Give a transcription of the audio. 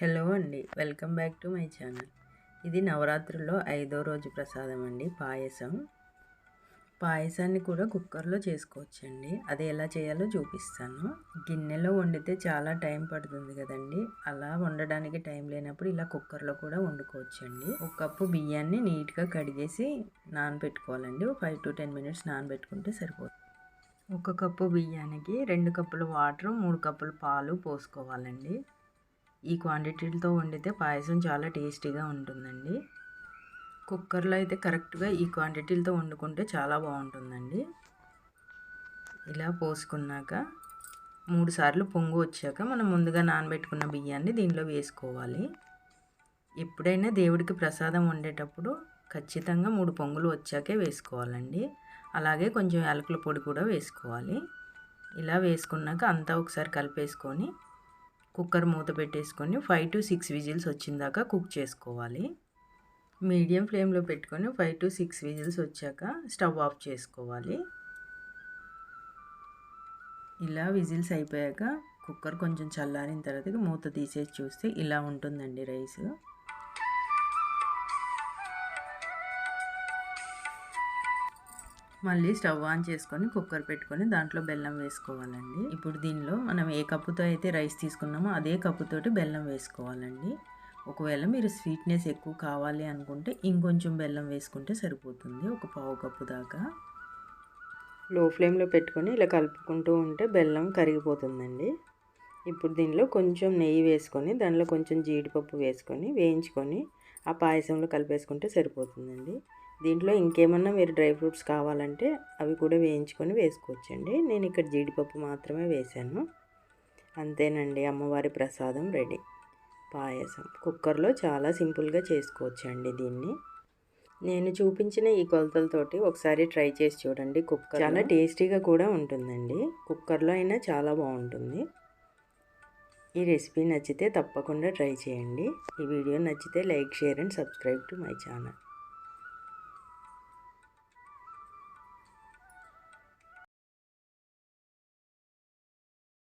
Hello అండి, welcome back to my channel. ఇది నవరాత్రుల్లో 5వ రోజు ప్రసాదం అండి, పాయసం. పాయసాన్ని కూడా కుక్కర్లో చేసుకోవచ్చండి. అది ఎలా చేయాలో చూపిస్తాను. గిన్నెలో వండితే చాలా టైం పడుతుంది కదండి, అలా వండడానికి టైం లేనప్పుడు ఇలా కుక్కర్లో కూడా వండుకోవచ్చండి. ఒక కప్పు బియ్యాన్ని నీట్గా కడిగేసి నానబెట్టుకోవాలండి. 5 to 10 minutes నానబెట్టుకుంటే సరిపోతుంది. ఒక కప్పు బియ్యానికి 2 కప్పులు వాటర్, 3 కప్పులు పాలు పోసుకోవాలండి. ఈ క్వాంటిటీలతో వండితే పాయసం చాలా టేస్టీగా ఉంటుందండి. కుక్కర్లో అయితే కరెక్ట్గా ఈ క్వాంటిటీలతో వండుకుంటే చాలా బాగుంటుందండి. ఇలా పోసుకున్నాక 3 సార్లు పొంగు వచ్చాక మనం ముందుగా నానబెట్టుకున్న బియ్యాన్ని దీనిలో వేసుకోవాలి. ఎప్పుడైనా దేవుడికి ప్రసాదం వండేటప్పుడు ఖచ్చితంగా 3 పొంగులు వచ్చాకే వేసుకోవాలండి. అలాగే కొంచెం యాలకుల పొడి కూడా వేసుకోవాలి. ఇలా వేసుకున్నాక అంతా ఒకసారి కలిపేసుకొని కుక్కర్ మూత పెట్టేసుకొని 5 to 6 విజిల్స్ వచ్చిందాకా కుక్ చేసుకోవాలి. మీడియం ఫ్లేమ్లో పెట్టుకొని 5 to 6 విజిల్స్ వచ్చాక స్టవ్ ఆఫ్ చేసుకోవాలి. ఇలా విజిల్స్ అయిపోయాక కుక్కర్ కొంచెం చల్లారిన తర్వాత మూత తీసేసి చూస్తే ఇలా ఉంటుందండి రైస్. మళ్ళీ స్టవ్ ఆన్ చేసుకొని కుక్కర్ పెట్టుకొని దాంట్లో బెల్లం వేసుకోవాలండి. ఇప్పుడు దీనిలో మనం ఏ కప్పుతో అయితే రైస్ తీసుకున్నామో అదే కప్పుతోటి బెల్లం వేసుకోవాలండి. ఒకవేళ మీరు స్వీట్నెస్ ఎక్కువ కావాలి అనుకుంటే ఇంకొంచెం బెల్లం వేసుకుంటే సరిపోతుంది, ఒక పావు కప్పు దాకా. లో ఫ్లేమ్లో పెట్టుకొని ఇలా కలుపుకుంటూ ఉంటే బెల్లం కరిగిపోతుందండి. ఇప్పుడు దీనిలో కొంచెం నెయ్యి వేసుకొని దానిలో కొంచెం జీడిపప్పు వేసుకొని వేయించుకొని ఆ పాయసంలో కలిపేసుకుంటే సరిపోతుందండి. దీంట్లో ఇంకేమన్నా మీరు డ్రై ఫ్రూట్స్ కావాలంటే అవి కూడా వేయించుకొని వేసుకోవచ్చండి. నేను ఇక్కడ జీడిపప్పు మాత్రమే వేశాను. అంతేనండి, అమ్మవారి ప్రసాదం రెడీ. పాయసం కుక్కర్లో చాలా సింపుల్గా చేసుకోవచ్చండి దీన్ని. నేను చూపించిన ఈ కొలతలతోటి ఒకసారి ట్రై చేసి చూడండి. కుక్కర్ చాలా టేస్టీగా కూడా ఉంటుందండి. కుక్కర్లో అయినా చాలా బాగుంటుంది. ఈ రెసిపీ నచ్చితే తప్పకుండా ట్రై చేయండి. ఈ వీడియో నచ్చితే like, share and subscribe to my channel.